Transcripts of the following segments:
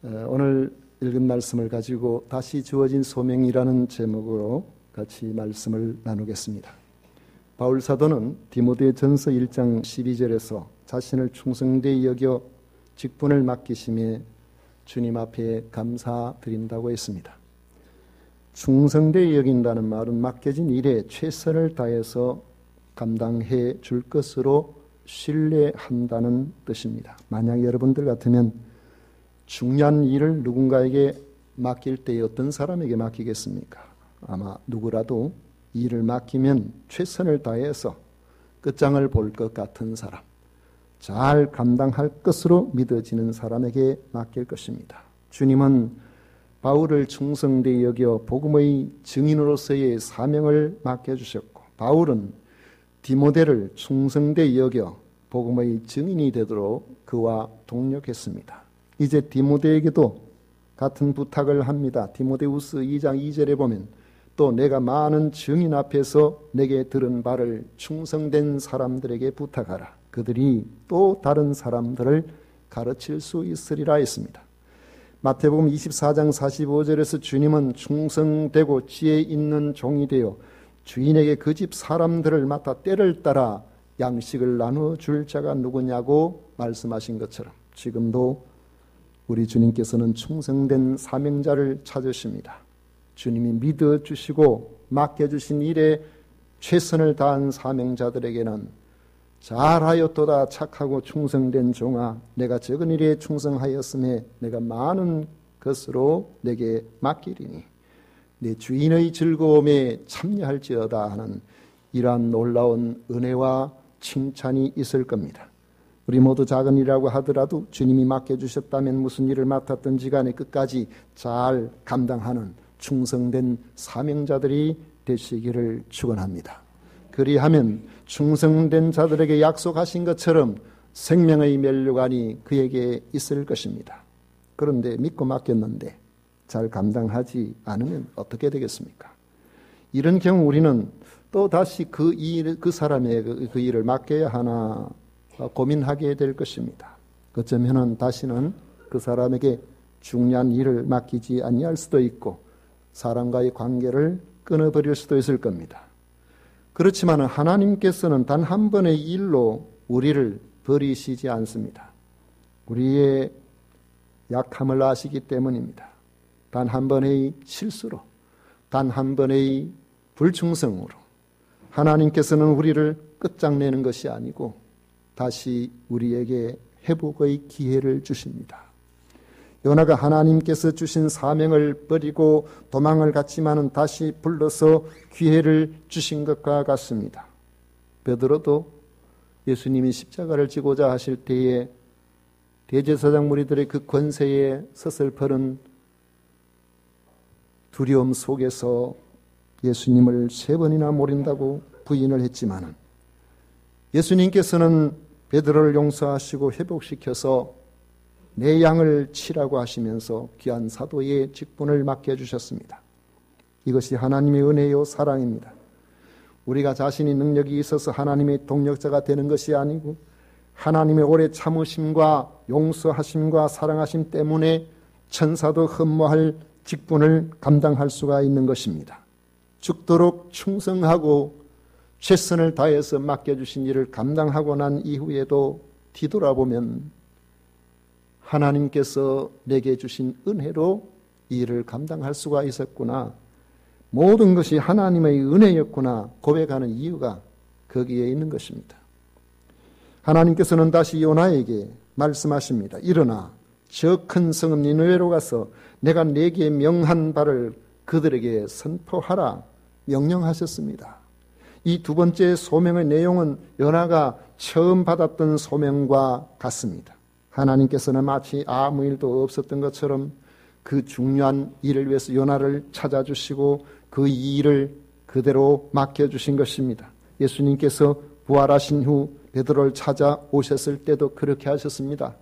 오늘 읽은 말씀을 가지고 다시 주어진 소명이라는 제목으로 같이 말씀을 나누겠습니다. 바울 사도는 디모데전서 1장 12절에서 자신을 충성되이 여겨 직분을 맡기심에 주님 앞에 감사드린다고 했습니다. 충성되이 여긴다는 말은 맡겨진 일에 최선을 다해서 감당해 줄 것으로 신뢰한다는 뜻입니다. 만약 여러분들 같으면 중요한 일을 누군가에게 맡길 때 어떤 사람에게 맡기겠습니까? 아마 누구라도 일을 맡기면 최선을 다해서 끝장을 볼 것 같은 사람, 잘 감당할 것으로 믿어지는 사람에게 맡길 것입니다. 주님은 바울을 충성되이 여겨 복음의 증인으로서의 사명을 맡겨주셨고, 바울은 디모데를 충성되이 여겨 복음의 증인이 되도록 그와 동력했습니다. 이제 디모데에게도 같은 부탁을 합니다. 디모데후서 2장 2절에 보면 또 내가 많은 증인 앞에서 내게 들은 바를 충성된 사람들에게 부탁하라. 그들이 또 다른 사람들을 가르칠 수 있으리라 했습니다. 마태복음 24장 45절에서 주님은 충성되고 지혜 있는 종이 되어 주인에게 그 집 사람들을 맡아 때를 따라 양식을 나눠줄 자가 누구냐고 말씀하신 것처럼 지금도 우리 주님께서는 충성된 사명자를 찾으십니다. 주님이 믿어주시고 맡겨주신 일에 최선을 다한 사명자들에게는 잘하였도다 착하고 충성된 종아, 내가 적은 일에 충성하였음에 내가 많은 것으로 내게 맡기리니 내 주인의 즐거움에 참여할지어다 하는 이러한 놀라운 은혜와 칭찬이 있을 겁니다. 우리 모두 작은 일이라고 하더라도 주님이 맡겨주셨다면 무슨 일을 맡았든지 간에 끝까지 잘 감당하는 충성된 사명자들이 되시기를 축원합니다. 그리하면 충성된 자들에게 약속하신 것처럼 생명의 면류관이 그에게 있을 것입니다. 그런데 믿고 맡겼는데 잘 감당하지 않으면 어떻게 되겠습니까? 이런 경우 우리는 또 다시 그 사람의 그 일을 맡겨야 하나 고민하게 될 것입니다. 어쩌면은 다시는 그 사람에게 중요한 일을 맡기지 아니할 수도 있고 사람과의 관계를 끊어버릴 수도 있을 겁니다. 그렇지만 하나님께서는 단 한 번의 일로 우리를 버리시지 않습니다. 우리의 약함을 아시기 때문입니다. 단 한 번의 실수로, 단 한 번의 불충성으로 하나님께서는 우리를 끝장내는 것이 아니고 다시 우리에게 회복의 기회를 주십니다. 요나가 하나님께서 주신 사명을 버리고 도망을 갔지만은 다시 불러서 기회를 주신 것과 같습니다. 베드로도 예수님이 십자가를 지고자 하실 때에 대제사장 무리들의 그 권세에 서슬퍼른 두려움 속에서 예수님을 3번이나 모른다고 부인을 했지만은 예수님께서는 베드로를 용서하시고 회복시켜서 내 양을 치라고 하시면서 귀한 사도의 직분을 맡겨주셨습니다. 이것이 하나님의 은혜요 사랑입니다. 우리가 자신이 능력이 있어서 하나님의 동력자가 되는 것이 아니고 하나님의 오래 참으심과 용서하심과 사랑하심 때문에 천사도 흠모할 직분을 감당할 수가 있는 것입니다. 죽도록 충성하고 최선을 다해서 맡겨주신 일을 감당하고 난 이후에도 뒤돌아보면 하나님께서 내게 주신 은혜로 이 일을 감당할 수가 있었구나, 모든 것이 하나님의 은혜였구나 고백하는 이유가 거기에 있는 것입니다. 하나님께서는 다시 요나에게 말씀하십니다. 일어나 저 큰 성읍 니느웨로 가서 내가 네게 명한 바를 그들에게 선포하라 명령하셨습니다. 이 두 번째 소명의 내용은 요나가 처음 받았던 소명과 같습니다. 하나님께서는 마치 아무 일도 없었던 것처럼 그 중요한 일을 위해서 요나를 찾아주시고 그 일을 그대로 맡겨주신 것입니다. 예수님께서 부활하신 후 베드로를 찾아오셨을 때도 그렇게 하셨습니다.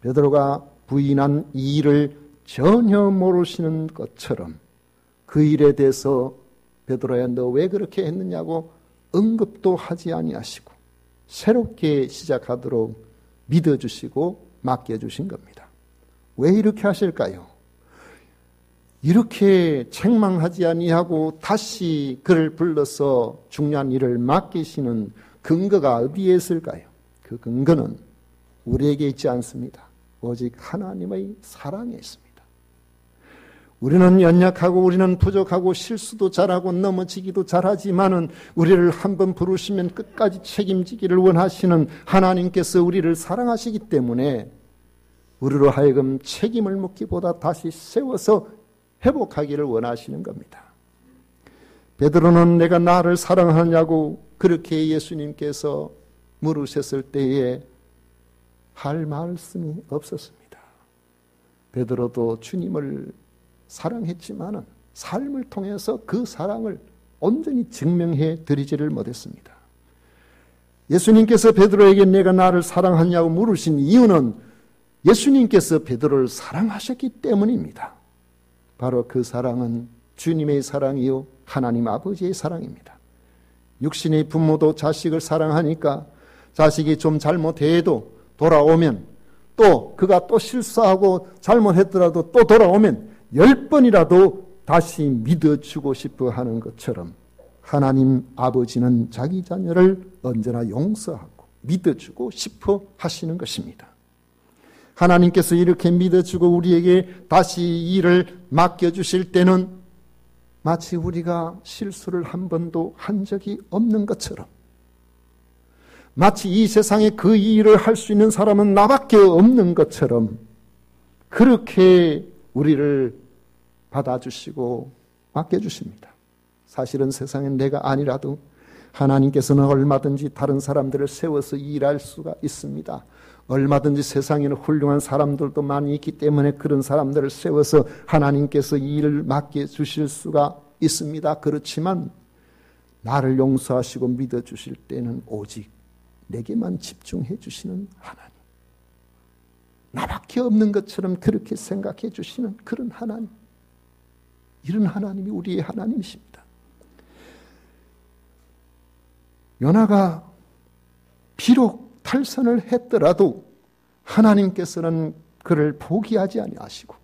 베드로가 부인한 이 일을 전혀 모르시는 것처럼 그 일에 대해서 베드로야 너 왜 그렇게 했느냐고 언급도 하지 아니하시고 새롭게 시작하도록 믿어주시고 맡겨주신 겁니다. 왜 이렇게 하실까요? 이렇게 책망하지 아니하고 다시 그를 불러서 중요한 일을 맡기시는 근거가 어디에 있을까요? 그 근거는 우리에게 있지 않습니다. 오직 하나님의 사랑에 있습니다. 우리는 연약하고 우리는 부족하고 실수도 잘하고 넘어지기도 잘하지만은 우리를 한번 부르시면 끝까지 책임지기를 원하시는 하나님께서 우리를 사랑하시기 때문에 우리로 하여금 책임을 묻기보다 다시 세워서 회복하기를 원하시는 겁니다. 베드로는 내가 나를 사랑하냐고 그렇게 예수님께서 물으셨을 때에 할 말씀이 없었습니다. 베드로도 주님을 사랑했지만은 삶을 통해서 그 사랑을 온전히 증명해 드리지를 못했습니다. 예수님께서 베드로에게 내가 나를 사랑하냐고 물으신 이유는 예수님께서 베드로를 사랑하셨기 때문입니다. 바로 그 사랑은 주님의 사랑이요 하나님 아버지의 사랑입니다. 육신의 부모도 자식을 사랑하니까 자식이 좀 잘못해도 돌아오면 또 그가 또 실수하고 잘못했더라도 또 돌아오면 10번이라도 다시 믿어주고 싶어 하는 것처럼 하나님 아버지는 자기 자녀를 언제나 용서하고 믿어주고 싶어 하시는 것입니다. 하나님께서 이렇게 믿어주고 우리에게 다시 일을 맡겨주실 때는 마치 우리가 실수를 한 번도 한 적이 없는 것처럼 마치 이 세상에 그 일을 할 수 있는 사람은 나밖에 없는 것처럼 그렇게 우리를 받아주시고 맡겨주십니다. 사실은 세상엔 내가 아니라도 하나님께서는 얼마든지 다른 사람들을 세워서 일할 수가 있습니다. 얼마든지 세상에는 훌륭한 사람들도 많이 있기 때문에 그런 사람들을 세워서 하나님께서 일을 맡겨주실 수가 있습니다. 그렇지만 나를 용서하시고 믿어주실 때는 오직 내게만 집중해 주시는 하나님, 나밖에 없는 것처럼 그렇게 생각해 주시는 그런 하나님, 이런 하나님이 우리의 하나님이십니다. 요나가 비록 탈선을 했더라도 하나님께서는 그를 포기하지 아니하시고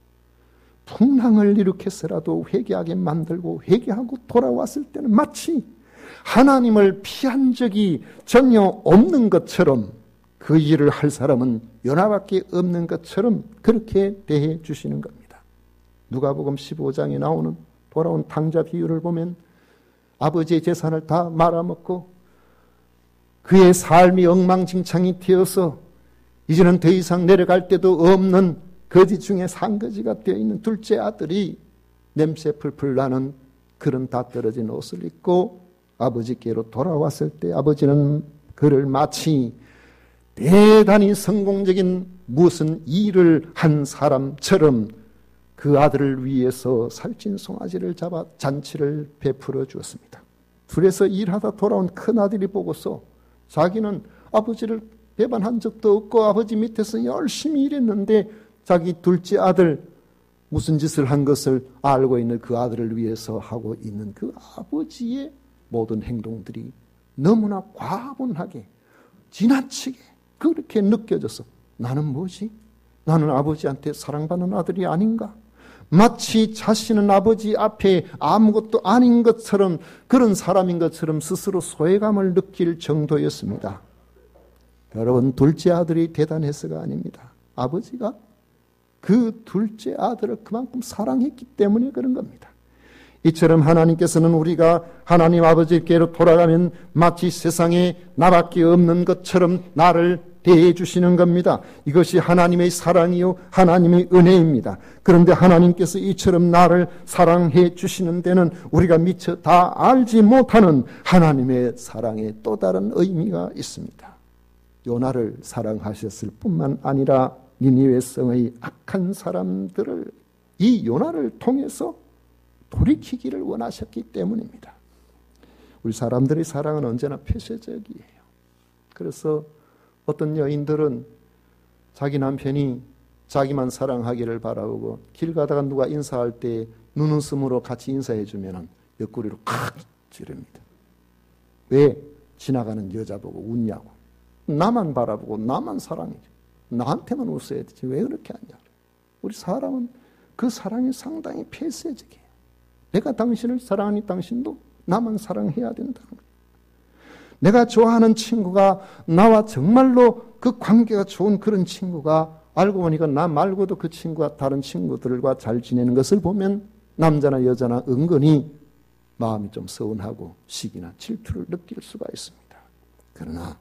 풍랑을 일으켜서라도 회개하게 만들고 회개하고 돌아왔을 때는 마치 하나님을 피한 적이 전혀 없는 것처럼 그 일을 할 사람은 요나밖에 없는 것처럼 그렇게 대해 주시는 겁니다. 누가복음 15장에 나오는 돌아온 탕자 비유를 보면 아버지의 재산을 다 말아먹고 그의 삶이 엉망진창이 되어서 이제는 더 이상 내려갈 데도 없는 거지 중에 산거지가 되어 있는 둘째 아들이 냄새 풀풀 나는 그런 다 떨어진 옷을 입고 아버지께로 돌아왔을 때 아버지는 그를 마치 대단히 성공적인 무슨 일을 한 사람처럼 그 아들을 위해서 살찐 송아지를 잡아 잔치를 베풀어 주었습니다. 둘에서 일하다 돌아온 큰아들이 보고서 자기는 아버지를 배반한 적도 없고 아버지 밑에서 열심히 일했는데 자기 둘째 아들 무슨 짓을 한 것을 알고 있는 그 아들을 위해서 하고 있는 그 아버지의 모든 행동들이 너무나 과분하게 지나치게 그렇게 느껴져서 나는 뭐지? 나는 아버지한테 사랑받는 아들이 아닌가? 마치 자신은 아버지 앞에 아무것도 아닌 것처럼 그런 사람인 것처럼 스스로 소외감을 느낄 정도였습니다. 여러분, 둘째 아들이 대단해서가 아닙니다. 아버지가 그 둘째 아들을 그만큼 사랑했기 때문에 그런 겁니다. 이처럼 하나님께서는 우리가 하나님 아버지께로 돌아가면 마치 세상에 나밖에 없는 것처럼 나를 대해 주시는 겁니다. 이것이 하나님의 사랑이요 하나님의 은혜입니다. 그런데 하나님께서 이처럼 나를 사랑해 주시는 데는 우리가 미처 다 알지 못하는 하나님의 사랑의 또 다른 의미가 있습니다. 요나를 사랑하셨을 뿐만 아니라 니니웨 성의 악한 사람들을 이 요나를 통해서 돌이키기를 원하셨기 때문입니다. 우리 사람들의 사랑은 언제나 폐쇄적이에요. 그래서 어떤 여인들은 자기 남편이 자기만 사랑하기를 바라보고 길 가다가 누가 인사할 때 눈웃음으로 같이 인사해 주면 옆구리로 칵 찌릅니다. 왜? 지나가는 여자 보고 웃냐고. 나만 바라보고 나만 사랑해 줘. 나한테만 웃어야 되지 왜 그렇게 하냐. 우리 사람은 그 사랑이 상당히 폐쇄적이에요. 내가 당신을 사랑하니 당신도 나만 사랑해야 된다는 거예요. 내가 좋아하는 친구가 나와 정말로 그 관계가 좋은 그런 친구가 알고 보니까 나 말고도 그 친구가 다른 친구들과 잘 지내는 것을 보면 남자나 여자나 은근히 마음이 좀 서운하고 시기나 질투를 느낄 수가 있습니다. 그러나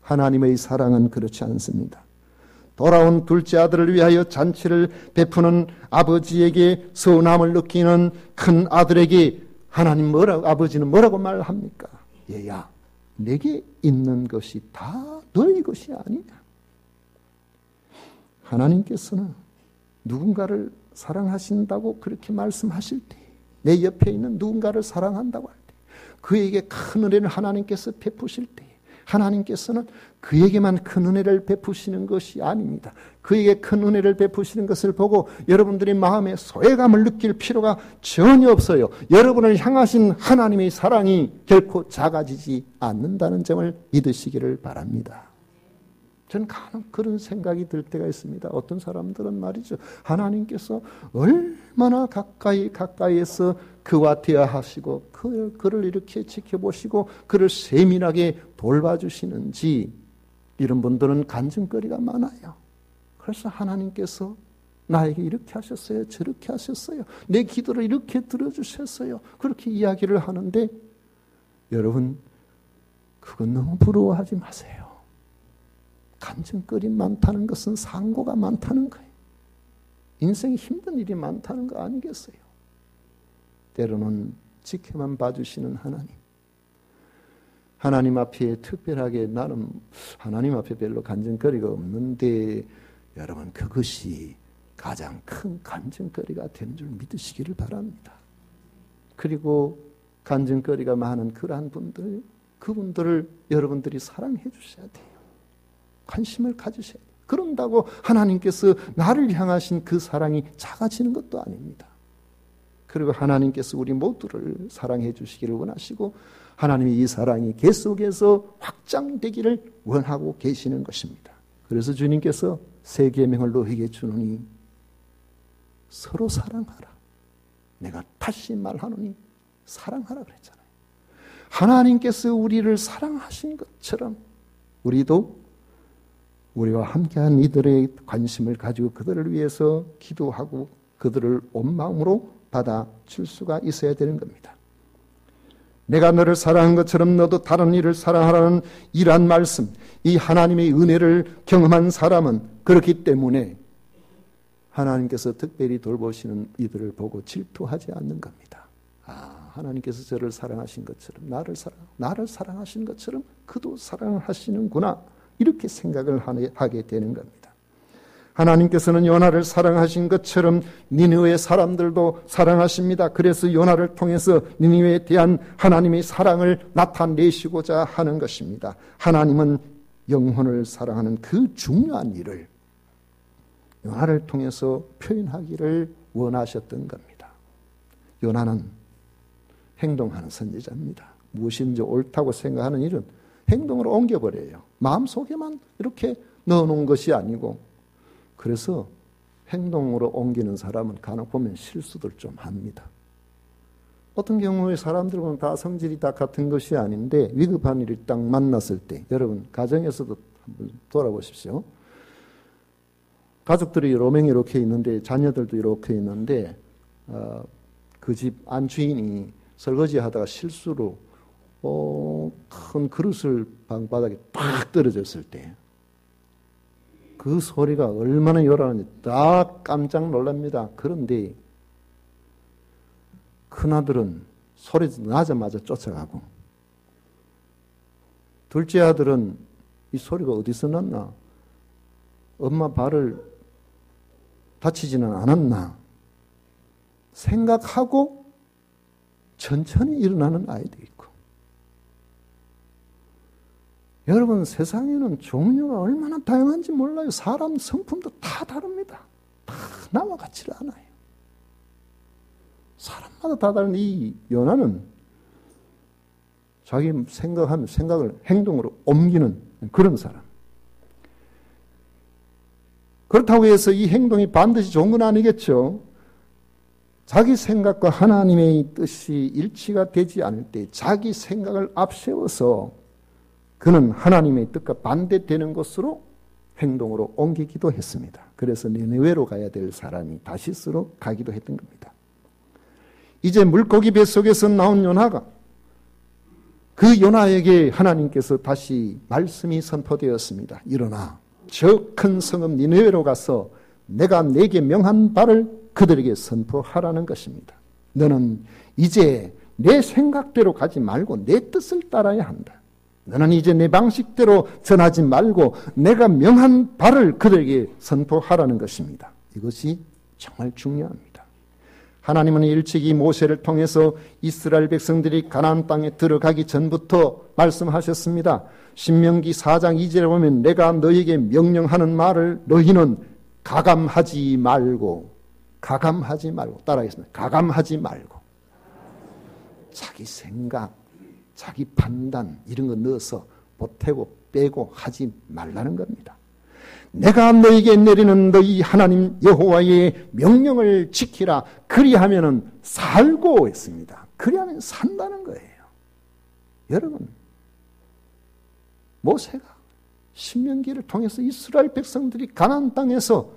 하나님의 사랑은 그렇지 않습니다. 돌아온 둘째 아들을 위하여 잔치를 베푸는 아버지에게 서운함을 느끼는 큰 아들에게 아버지는 뭐라고 말합니까? 얘야, 내게 있는 것이 다 너의 것이 아니냐. 하나님께서는 누군가를 사랑하신다고 그렇게 말씀하실 때, 내 옆에 있는 누군가를 사랑한다고 할 때, 그에게 큰 은혜를 하나님께서 베푸실 때, 하나님께서는 그에게만 큰 은혜를 베푸시는 것이 아닙니다. 그에게 큰 은혜를 베푸시는 것을 보고 여러분들이 마음에 소외감을 느낄 필요가 전혀 없어요. 여러분을 향하신 하나님의 사랑이 결코 작아지지 않는다는 점을 믿으시기를 바랍니다. 저는 간혹 그런 생각이 들 때가 있습니다. 어떤 사람들은 말이죠, 하나님께서 얼마나 가까이에서 그와 대화하시고 그를 이렇게 지켜보시고 그를 세밀하게 돌봐주시는지, 이런 분들은 간증거리가 많아요. 그래서 하나님께서 나에게 이렇게 하셨어요, 저렇게 하셨어요, 내 기도를 이렇게 들어주셨어요, 그렇게 이야기를 하는데, 여러분 그건 너무 부러워하지 마세요. 간증거리 많다는 것은 상고가 많다는 거예요. 인생에 힘든 일이 많다는 거 아니겠어요? 때로는 지켜만 봐주시는 하나님 앞에 특별하게, 나는 하나님 앞에 별로 간증거리가 없는데, 여러분 그것이 가장 큰 간증거리가 되는 줄 믿으시기를 바랍니다. 그리고 간증거리가 많은 그러한 분들, 그분들을 여러분들이 사랑해 주셔야 돼요. 관심을 가지셔야 돼요. 그런다고 하나님께서 나를 향하신 그 사랑이 작아지는 것도 아닙니다. 그리고 하나님께서 우리 모두를 사랑해 주시기를 원하시고, 하나님의 이 사랑이 계속해서 확장되기를 원하고 계시는 것입니다. 그래서 주님께서 새 계명을 너희에게 주노니 서로 사랑하라. 내가 다시 말하노니 사랑하라 그랬잖아요. 하나님께서 우리를 사랑하신 것처럼 우리도 우리와 함께한 이들의 관심을 가지고 그들을 위해서 기도하고 그들을 온 마음으로 받아줄 수가 있어야 되는 겁니다. 내가 너를 사랑한 것처럼 너도 다른 이를 사랑하라는 이러한 말씀, 이 하나님의 은혜를 경험한 사람은 그렇기 때문에 하나님께서 특별히 돌보시는 이들을 보고 질투하지 않는 겁니다. 하나님께서 저를 사랑하신 것처럼 나를 사랑하신 것처럼 그도 사랑하시는구나, 이렇게 생각을 하게 되는 겁니다. 하나님께서는 요나를 사랑하신 것처럼 니느웨 사람들도 사랑하십니다. 그래서 요나를 통해서 니느웨에 대한 하나님의 사랑을 나타내시고자 하는 것입니다. 하나님은 영혼을 사랑하는 그 중요한 일을 요나를 통해서 표현하기를 원하셨던 겁니다. 요나는 행동하는 선지자입니다. 무엇인지 옳다고 생각하는 일은 행동으로 옮겨버려요. 마음속에만 이렇게 넣어놓은 것이 아니고, 그래서 행동으로 옮기는 사람은 간혹 보면 실수들 좀 합니다. 어떤 경우에 사람들은 다 성질이 다 같은 것이 아닌데, 위급한 일이 딱 만났을 때, 여러분 가정에서도 한번 돌아보십시오. 가족들이 로맹이 이렇게 있는데, 자녀들도 이렇게 있는데, 그 집 안주인이 설거지 하다가 실수로 큰 그릇을 방바닥에 딱 떨어졌을 때 그 소리가 얼마나 요란한지 딱 깜짝 놀랍니다. 그런데 큰아들은 소리 나자마자 쫓아가고, 둘째 아들은 이 소리가 어디서 났나, 엄마 발을 다치지는 않았나 생각하고 천천히 일어나는 아이도 있고, 여러분 세상에는 종류가 얼마나 다양한지 몰라요. 사람 성품도 다 다릅니다. 다 나와 같지를 않아요. 사람마다 다 다른 이 요나는 자기 생각을 행동으로 옮기는 그런 사람. 그렇다고 해서 이 행동이 반드시 좋은 건 아니겠죠. 자기 생각과 하나님의 뜻이 일치가 되지 않을 때 자기 생각을 앞세워서 그는 하나님의 뜻과 반대되는 것으로 행동으로 옮기기도 했습니다. 그래서 니느웨로 가야 될 사람이 다시스로 가기도 했던 겁니다. 이제 물고기 뱃속에서 나온 요나가 그 요나에게 하나님께서 다시 말씀이 선포되었습니다. 일어나 저 큰 성읍 니느웨로 가서 내가 네게 명한 바를 그들에게 선포하라는 것입니다. 너는 이제 내 생각대로 가지 말고 내 뜻을 따라야 한다. 너는 이제 내 방식대로 전하지 말고 내가 명한 바를 그들에게 선포하라는 것입니다. 이것이 정말 중요합니다. 하나님은 일찍이 모세를 통해서 이스라엘 백성들이 가나안 땅에 들어가기 전부터 말씀하셨습니다. 신명기 4장 2절에 보면 내가 너에게 명령하는 말을 너희는 가감하지 말고 따라하겠습니다. 가감하지 말고 자기 생각, 자기 판단 이런 거 넣어서 보태고 빼고 하지 말라는 겁니다. 내가 너에게 내리는 너희 하나님 여호와의 명령을 지키라. 그리하면은 살고 했습니다. 그리하면 산다는 거예요. 여러분, 모세가 신명기를 통해서 이스라엘 백성들이 가나안 땅에서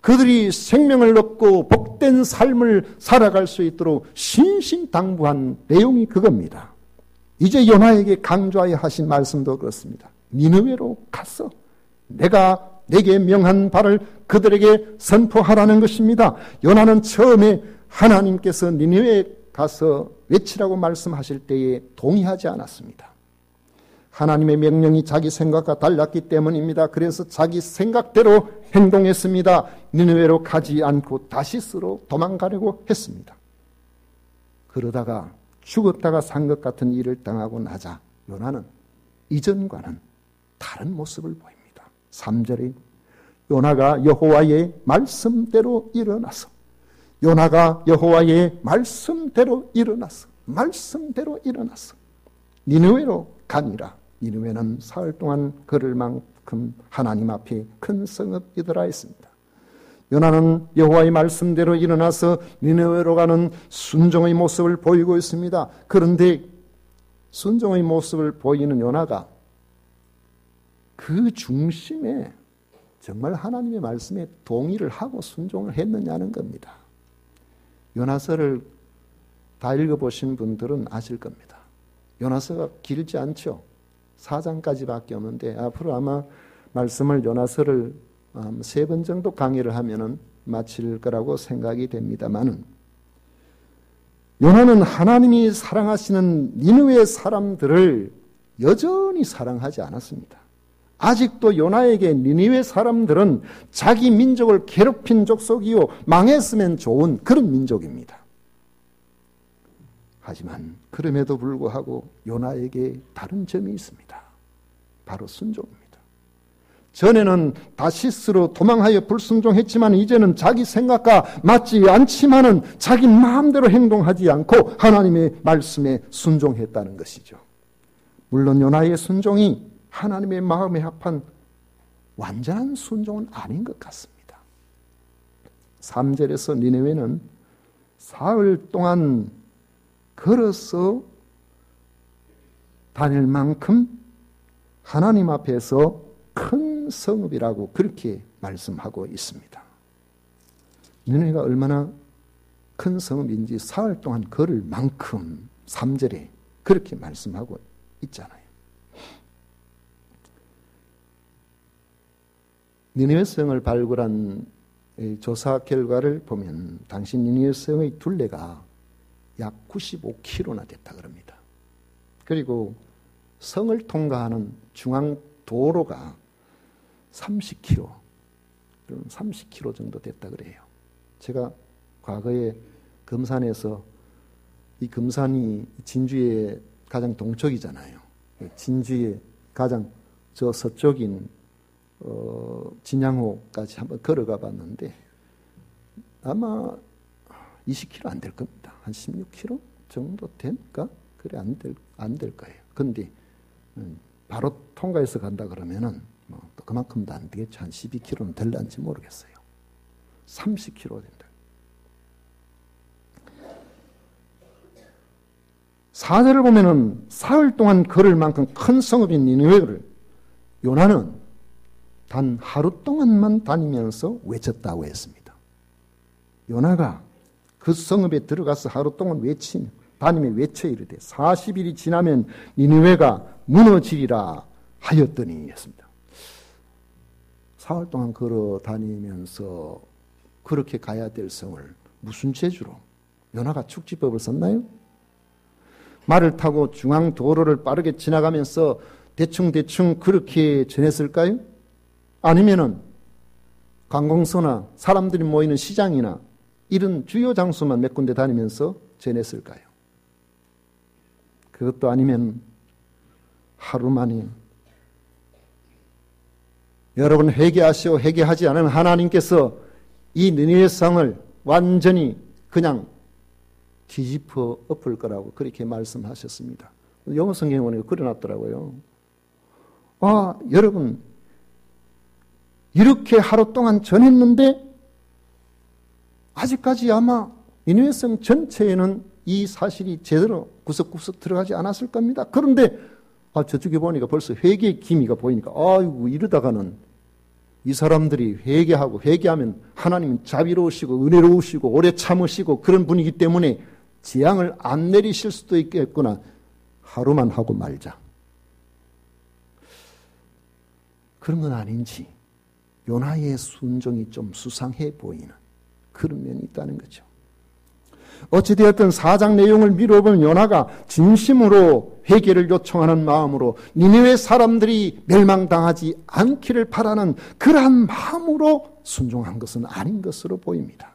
그들이 생명을 얻고 복된 삶을 살아갈 수 있도록 신신당부한 내용이 그겁니다. 이제 요나에게 강조하여 하신 말씀도 그렇습니다. 니느웨로 가서 내가 내게 명한 바를 그들에게 선포하라는 것입니다. 요나는 처음에 하나님께서 니느웨에 가서 외치라고 말씀하실 때에 동의하지 않았습니다. 하나님의 명령이 자기 생각과 달랐기 때문입니다. 그래서 자기 생각대로 행동했습니다. 니느웨로 가지 않고 다시스로 도망가려고 했습니다. 그러다가 죽었다가 산 것 같은 일을 당하고 나자 요나는 이전과는 다른 모습을 보입니다. 3절에 요나가 여호와의 말씀대로 일어나서 니느웨로 가니라. 니느웨는 사흘 동안 걸을 만큼 하나님 앞에 큰 성읍이더라 했습니다. 요나는 여호와의 말씀대로 일어나서 니느웨로 가는 순종의 모습을 보이고 있습니다. 그런데 순종의 모습을 보이는 요나가 그 중심에 정말 하나님의 말씀에 동의를 하고 순종을 했느냐는 겁니다. 요나서를 다 읽어보신 분들은 아실 겁니다. 요나서가 길지 않죠. 4장까지밖에 없는데 앞으로 아마 말씀을 요나서를 3번 정도 강의를 하면은 마칠 거라고 생각이 됩니다만은 요나는 하나님이 사랑하시는 니느웨 사람들을 여전히 사랑하지 않았습니다. 아직도 요나에게 니느웨 사람들은 자기 민족을 괴롭힌 족속이요 망했으면 좋은 그런 민족입니다. 하지만 그럼에도 불구하고 요나에게 다른 점이 있습니다. 바로 순종입니다. 전에는 다시스로 도망하여 불순종했지만 이제는 자기 생각과 맞지 않지만은 자기 마음대로 행동하지 않고 하나님의 말씀에 순종했다는 것이죠. 물론 요나의 순종이 하나님의 마음에 합한 완전한 순종은 아닌 것 같습니다. 3절에서 니느웨는 사흘 동안 걸어서 다닐 만큼 하나님 앞에서 큰 성읍이라고 그렇게 말씀하고 있습니다. 니느웨가 얼마나 큰 성읍인지 사흘 동안 걸을 만큼 3절에 그렇게 말씀하고 있잖아요. 니느웨 성을 발굴한 조사 결과를 보면 당시 니느웨 성의 둘레가 약 95km나 됐다 그럽니다. 그리고 성을 통과하는 중앙 도로가 30km, 30km 정도 됐다 그래요. 제가 과거에 금산에서 이 금산이 진주의 가장 동쪽이잖아요. 진주의 가장 저 서쪽인 진양호까지 한번 걸어가 봤는데 아마 20km 안 될 겁니다. 한 16km 정도 될까? 그래 안 될 거예요. 근데 바로 통과해서 간다 그러면은 또 그만큼도 안 되겠죠. 한 12kg는 될란지 모르겠어요. 30kg 된다. 4절을 보면은 사흘 동안 걸을 만큼 큰 성읍인 니느웨를 요나는 단 하루 동안만 다니면서 외쳤다고 했습니다. 요나가 그 성읍에 들어가서 하루 동안 다니며 외쳐 이르되 40일이 지나면 니느웨가 무너지리라 하였더니 했습니다. 사흘 동안 걸어 다니면서 그렇게 가야 될 성을 무슨 재주로 요나가 축지법을 썼나요? 말을 타고 중앙 도로를 빠르게 지나가면서 대충 그렇게 전했을까요? 아니면은 관공서나 사람들이 모이는 시장이나 이런 주요 장소만 몇 군데 다니면서 전했을까요? 그것도 아니면 하루 만에 여러분 회개하시오. 회개하지 않으면 하나님께서 이 니느웨 성을 완전히 그냥 뒤집어 엎을 거라고 그렇게 말씀하셨습니다. 영어 성경에 보니까 그려놨더라고요. 여러분 이렇게 하루 동안 전했는데 아직까지 아마 니느웨 성 전체에는 이 사실이 제대로 구석구석 들어가지 않았을 겁니다. 그런데 저쪽에 보니까 벌써 회개의 기미가 보이니까 아이고 이러다가는 이 사람들이 회개하면 하나님은 자비로우시고 은혜로우시고 오래 참으시고 그런 분이기 때문에 재앙을 안 내리실 수도 있겠구나. 하루만 하고 말자. 그런 건 아닌지 요나의 순종이 좀 수상해 보이는 그런 면이 있다는 거죠. 어찌되었든 4장 내용을 미뤄보면 요나가 진심으로 회개를 요청하는 마음으로 니느웨 사람들이 멸망당하지 않기를 바라는 그러한 마음으로 순종한 것은 아닌 것으로 보입니다.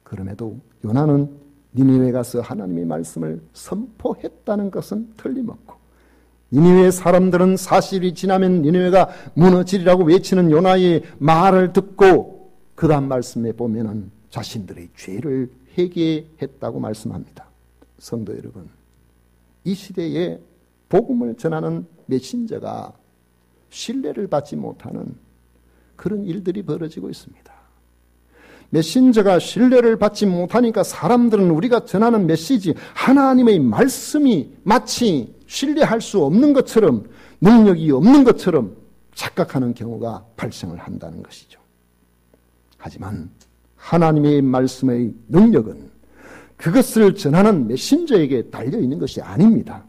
그럼에도 요나는 니느웨에 가서 하나님의 말씀을 선포했다는 것은 틀림없고 니느웨 사람들은 40일이 지나면 니느웨가 무너지리라고 외치는 요나의 말을 듣고 그 다음 말씀에 보면은 자신들의 죄를 회개했다고 말씀합니다. 성도 여러분, 이 시대에 복음을 전하는 메신저가 신뢰를 받지 못하는 그런 일들이 벌어지고 있습니다. 메신저가 신뢰를 받지 못하니까 사람들은 우리가 전하는 메시지, 하나님의 말씀이 마치 신뢰할 수 없는 것처럼, 능력이 없는 것처럼 착각하는 경우가 발생을 한다는 것이죠. 하지만 하나님의 말씀의 능력은 그것을 전하는 메신저에게 달려있는 것이 아닙니다.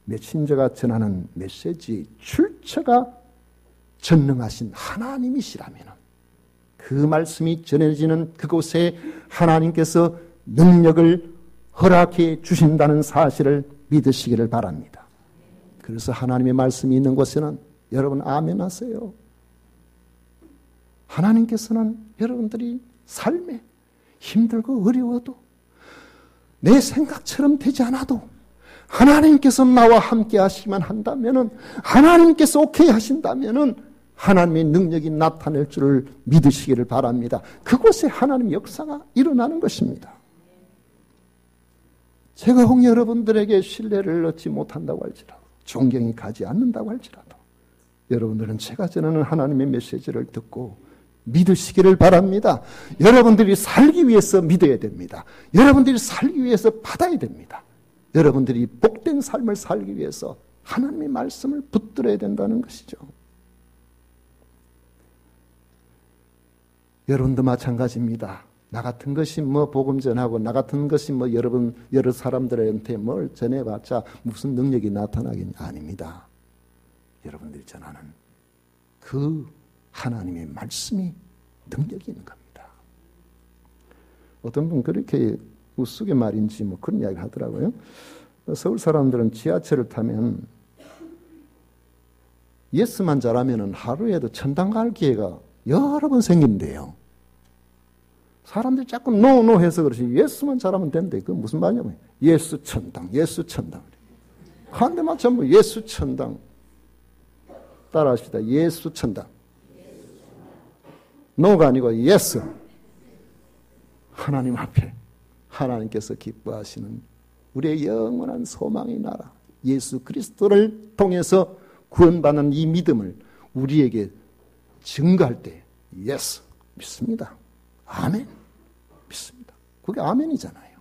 메신저가 전하는 메시지의 출처가 전능하신 하나님이시라면 그 말씀이 전해지는 그곳에 하나님께서 능력을 허락해 주신다는 사실을 믿으시기를 바랍니다. 그래서 하나님의 말씀이 있는 곳에는 여러분 아멘 하세요. 하나님께서는 여러분들이 삶에 힘들고 어려워도 내 생각처럼 되지 않아도 하나님께서 나와 함께 하시기만 한다면은, 하나님께서 오케이 하신다면은 하나님의 능력이 나타낼 줄을 믿으시기를 바랍니다. 그곳에 하나님의 역사가 일어나는 것입니다. 제가 혹 여러분들에게 신뢰를 얻지 못한다고 할지라도, 존경이 가지 않는다고 할지라도 여러분들은 제가 전하는 하나님의 메시지를 듣고 믿으시기를 바랍니다. 여러분들이 살기 위해서 믿어야 됩니다. 여러분들이 살기 위해서 받아야 됩니다. 여러분들이 복된 삶을 살기 위해서 하나님의 말씀을 붙들어야 된다는 것이죠. 여러분도 마찬가지입니다. 나 같은 것이 복음 전하고 나 같은 것이 여러 사람들한테 뭘 전해봤자 무슨 능력이 나타나겠냐? 아닙니다. 여러분들이 전하는 그 하나님의 말씀이 능력이 있는 겁니다. 어떤 분 그렇게 우스개 말인지 그런 이야기를 하더라고요. 서울 사람들은 지하철을 타면 예스만 잘하면 하루에도 천당 갈 기회가 여러 번 생긴대요. 사람들이 자꾸 노 해서 그렇지 예스만 잘하면 된대. 그건 무슨 말이냐면 예수 천당, 예수 천당. 한 대만 전부 예수 천당. 따라합시다. 예수 천당. 노가 아니고 예스. 하나님 앞에 하나님께서 기뻐하시는 우리의 영원한 소망의 나라 예수 그리스도를 통해서 구원받는 이 믿음을 우리에게 증거할 때 예스 믿습니다. 아멘 믿습니다. 그게 아멘이잖아요.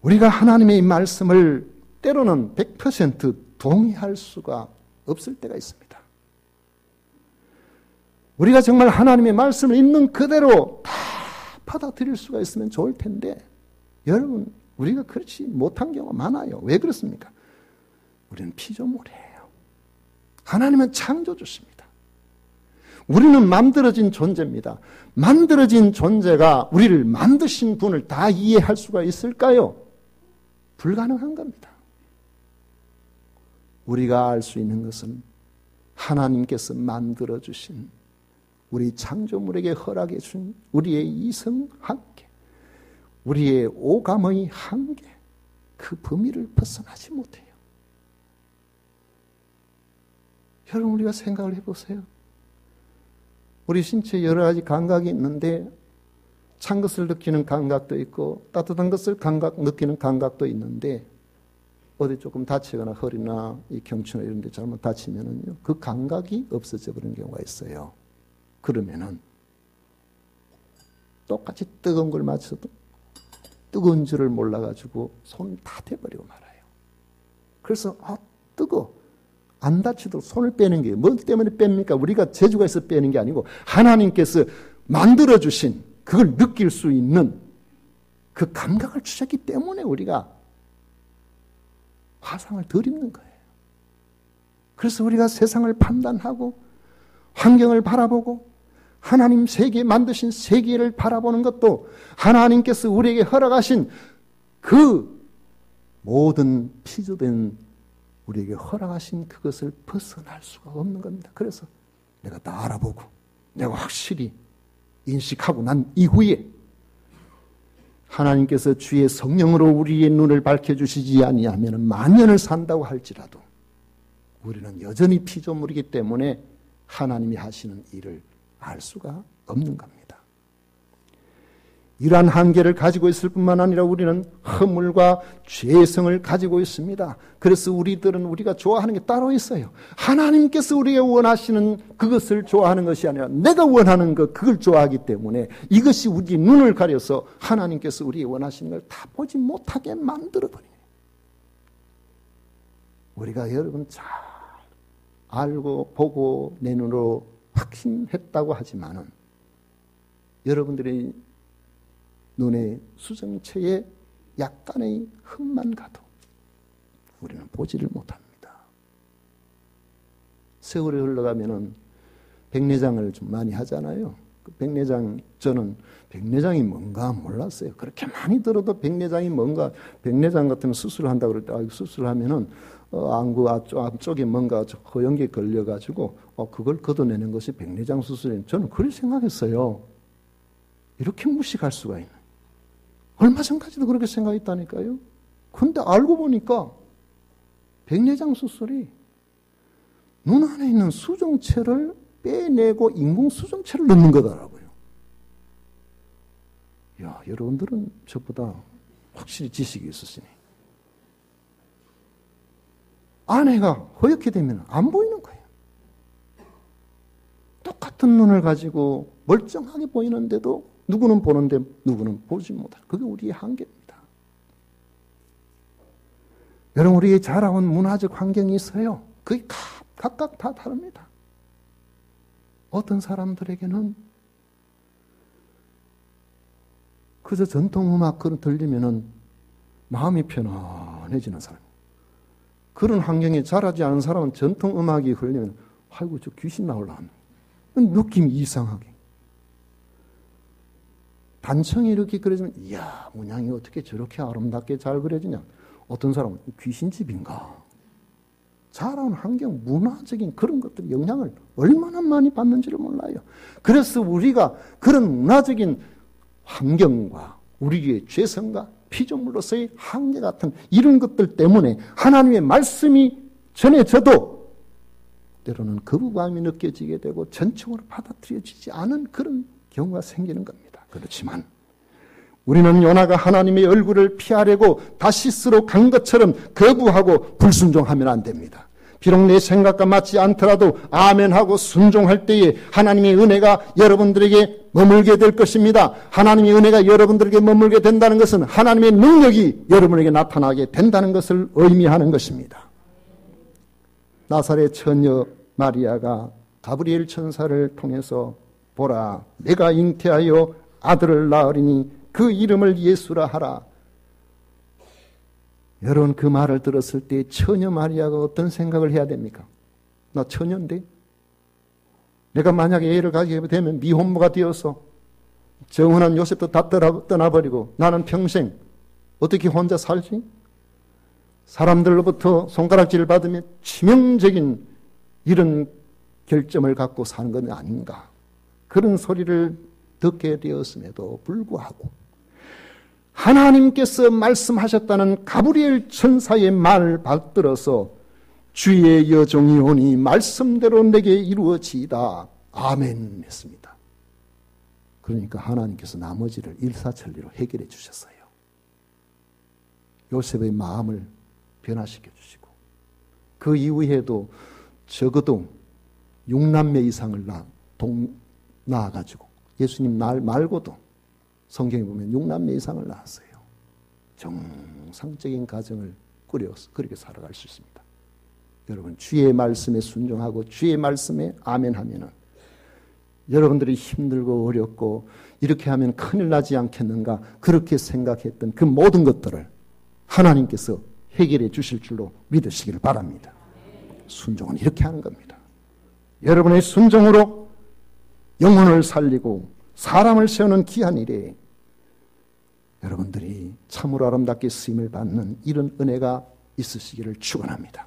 우리가 하나님의 말씀을 때로는 100% 동의할 수가 없을 때가 있습니다. 우리가 정말 하나님의 말씀을 있는 그대로 다 받아들일 수가 있으면 좋을 텐데 여러분 우리가 그렇지 못한 경우가 많아요. 왜 그렇습니까? 우리는 피조물이에요. 하나님은 창조주십니다. 우리는 만들어진 존재입니다. 만들어진 존재가 우리를 만드신 분을 다 이해할 수가 있을까요? 불가능한 겁니다. 우리가 알 수 있는 것은 하나님께서 만들어주신 우리 창조물에게 허락해 준 우리의 이성 한계, 우리의 오감의 한계, 그 범위를 벗어나지 못해요. 여러분 우리가 생각을 해보세요. 우리 신체에 여러 가지 감각이 있는데 찬 것을 느끼는 감각도 있고 따뜻한 것을 느끼는 감각도 있는데 어디 조금 다치거나 허리나 이 경추나 이런 데 잘못 다치면은요 그 감각이 없어져 버리는 경우가 있어요. 그러면은 똑같이 뜨거운 걸 맞춰도 뜨거운 줄을 몰라가지고 손 다 대버리고 말아요. 그래서 뜨거 안 다치도록 손을 빼는 게 뭐 때문에 뺍니까? 우리가 재주가 있어 빼는 게 아니고 하나님께서 만들어주신 그걸 느낄 수 있는 그 감각을 주셨기 때문에 우리가 화상을 덜 입는 거예요. 그래서 우리가 세상을 판단하고 환경을 바라보고 하나님 세계 만드신 세계를 바라보는 것도 하나님께서 우리에게 허락하신 그 모든 피조된 우리에게 허락하신 그것을 벗어날 수가 없는 겁니다. 그래서 내가 다 알아보고 내가 확실히 인식하고 난 이후에 하나님께서 주의 성령으로 우리의 눈을 밝혀주시지 아니하면 만년을 산다고 할지라도 우리는 여전히 피조물이기 때문에 하나님이 하시는 일을 알 수가 없는 겁니다. 이러한 한계를 가지고 있을 뿐만 아니라 우리는 허물과 죄성을 가지고 있습니다. 그래서 우리들은 우리가 좋아하는 게 따로 있어요. 하나님께서 우리가 원하시는 그것을 좋아하는 것이 아니라 내가 원하는 그걸 좋아하기 때문에 이것이 우리 눈을 가려서 하나님께서 우리가 원하시는 걸 다 보지 못하게 만들어버리네요. 우리가 여러분 잘 알고 보고 내 눈으로 확신했다고 하지만은 여러분들의 눈의 수정체에 약간의 흠만 가도 우리는 보지를 못합니다. 세월이 흘러가면은 백내장을 좀 많이 하잖아요. 그 백내장, 저는 백내장이 뭔가 몰랐어요. 그렇게 많이 들어도 백내장이 뭔가, 백내장 같은 수술을 한다고 그럴 때, 수술하면은, 안구 앞쪽에 뭔가 허연 게 걸려가지고, 그걸 걷어내는 것이 백내장 수술이에요. 저는 그렇게 생각했어요. 이렇게 무식할 수가 있는. 얼마 전까지도 그렇게 생각했다니까요. 근데 알고 보니까 백내장 수술이 눈 안에 있는 수정체를 빼내고 인공 수정체를 넣는 거더라고요. 야, 여러분들은 저보다 확실히 지식이 있으시네. 안에가 허옇게 되면 안 보이는 거예요. 똑같은 눈을 가지고 멀쩡하게 보이는데도 누구는 보는데 누구는 보지 못할. 그게 우리의 한계입니다. 여러분 우리의 자라온 문화적 환경이 있어요. 그게 각각 다 다릅니다. 어떤 사람들에게는 그저 전통음악 들리면은 마음이 편안해지는 사람. 그런 환경에 자라지 않은 사람은 전통음악이 흘리면 아이고 저 귀신 나올라 하는 느낌이 이상하게. 단청이 이렇게 그려지면 이야 문양이 어떻게 저렇게 아름답게 잘 그려지냐. 어떤 사람은 귀신집인가. 자라온 환경, 문화적인 그런 것들이 영향을 얼마나 많이 받는지를 몰라요. 그래서 우리가 그런 문화적인 환경과 우리의 죄성과 피조물로서의 한계 같은 이런 것들 때문에 하나님의 말씀이 전해져도 때로는 거부감이 느껴지게 되고 전적으로 받아들여지지 않은 그런 경우가 생기는 겁니다. 그렇지만 우리는 요나가 하나님의 얼굴을 피하려고 다시스로 간 것처럼 거부하고 불순종하면 안 됩니다. 비록 내 생각과 맞지 않더라도 아멘하고 순종할 때에 하나님의 은혜가 여러분들에게 머물게 될 것입니다. 하나님의 은혜가 여러분들에게 머물게 된다는 것은 하나님의 능력이 여러분에게 나타나게 된다는 것을 의미하는 것입니다. 나사렛 처녀 마리아가 가브리엘 천사를 통해서 보라, 내가 잉태하여 아들을 낳으리니 그 이름을 예수라 하라. 여러분, 그 말을 들었을 때 처녀 마리아가 어떤 생각을 해야 됩니까? 나 처녀인데? 내가 만약에 애를 가지게 되면 미혼모가 되어서 정혼한 요셉도 다 떠나버리고 나는 평생 어떻게 혼자 살지? 사람들로부터 손가락질을 받으며 치명적인 이런 결점을 갖고 사는 건 아닌가? 그런 소리를 듣게 되었음에도 불구하고 하나님께서 말씀하셨다는 가브리엘 천사의 말을 받들어서 주의 여종이 오니 말씀대로 내게 이루어지이다. 아멘 했습니다. 그러니까 하나님께서 나머지를 일사천리로 해결해 주셨어요. 요셉의 마음을 변화시켜 주시고 그 이후에도 적어도 6남매 이상을 낳아가지고 예수님 날 말고도 성경에 보면 6남매 이상을 낳았어요. 정상적인 가정을 꾸려서 그렇게 살아갈 수 있습니다. 여러분, 주의 말씀에 순종하고 주의 말씀에 아멘하면은 여러분들이 힘들고 어렵고 이렇게 하면 큰일 나지 않겠는가 그렇게 생각했던 그 모든 것들을 하나님께서 해결해 주실 줄로 믿으시기를 바랍니다. 순종은 이렇게 하는 겁니다. 여러분의 순종으로 영혼을 살리고 사람을 세우는 귀한 일에 여러분들이 참으로 아름답게 쓰임을 받는 이런 은혜가 있으시기를 축원합니다.